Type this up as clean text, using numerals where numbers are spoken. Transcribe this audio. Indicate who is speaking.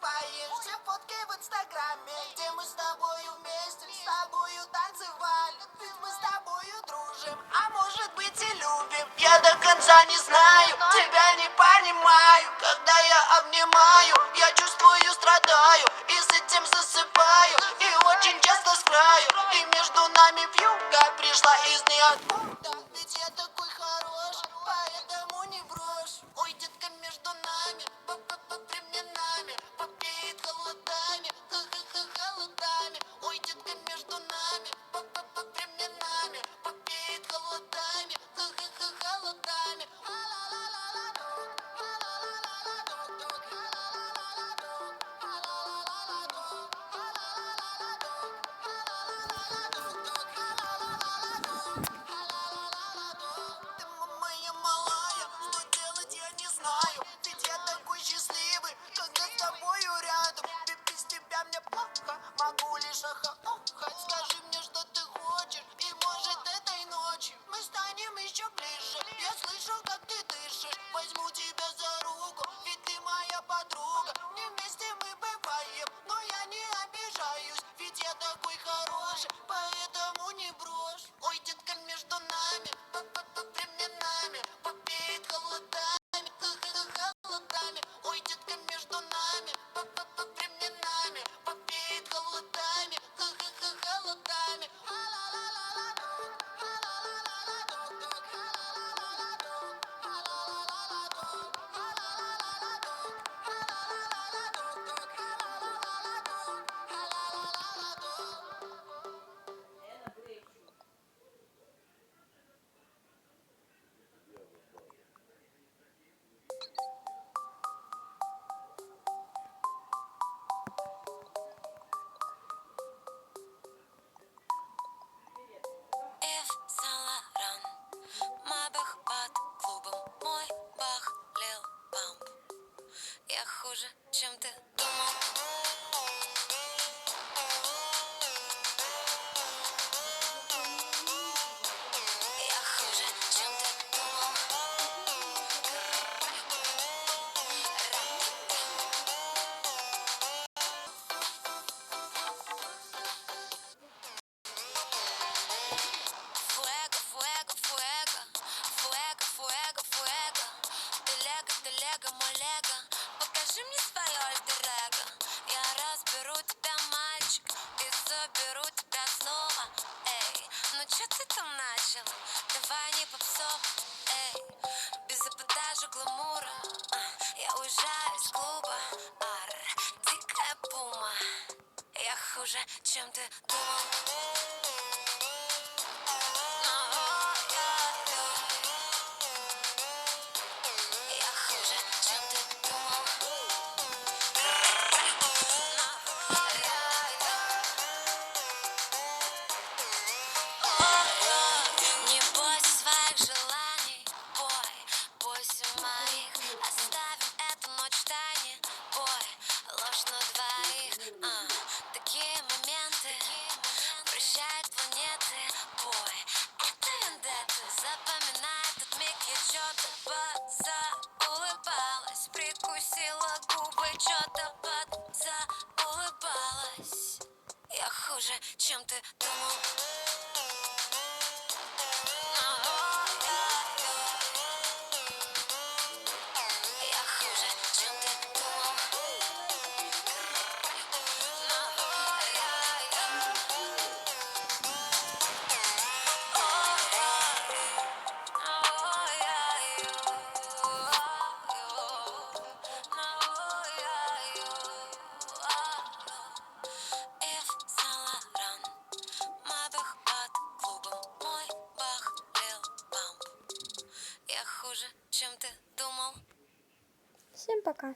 Speaker 1: улыбаешь. Все фотки в инстаграме, где мы с тобою вместе, с тобою танцевали. Ведь мы с тобою дружим, а может быть и любим. Я до конца не знаю, тебя не понимаю. Когда я обнимаю, я чувствую, страдаю. И с этим засыпаю, и очень часто с краю. И между нами вьюга пришла из ниоткуда. Ведь я такой хороший, поэтому не брошу. Ой, детка, между нами, временами попеет холодами, холодами. Ой, детка, между нами, временами попеет холодами, холодами. Ты моя малая, что делать я не знаю. Ведь я такой счастливый, когда с тобою рядом. Ведь без тебя мне плохо, могу лишь охать. Скажи мне, что ты хочешь, и может этой ночью мы станем еще ближе. Я слышу, как ты дышишь, возьму тебя за руку, ведь ты моя подруга. Не вместе мы бываем, но я не обижаюсь, ведь я такой хороший, поэтому не брошь. Ой, детка, между нами, временами попеет холодами, холодами. Ой, детка, между нами, временами попеет холодами, холодами.
Speaker 2: Ив Саларан, Мабах под клубом, мой бах лил памп. Я хуже, чем ты думал. Я хуже, чем ты думал. Фуэго, фуэго, фуэго, фуэго, фуэго, фуэго. Ты лего, мой лего. Покажи мне свое альтер-эго. Я разберу тебя, мальчик, и заберу тебя снова. Эй, ну чё ты там начал? Давай не попсов, эй. Без эпатажа, гламура. Я уезжаю из клуба. Ар, дикая пума. Я хуже, чем ты думал. Я хуже, чем ты думал. Не бойся своих желаний, бой, бойся моих. Оставим эту ночь в тайне, бой, ложь на двоих. Такие моменты прощают планеты, бой. Это вендетта, запоминай этот миг. Я чё-то подзаулыбалась, прикусила губы, чё-то подзаулыбалась. Я хуже, чем ты думал. Я хуже, чем ты думал. Ив Саларан, Мабах под клубом, мой бах лил памп. Я хуже, чем ты думал.
Speaker 3: Всем пока.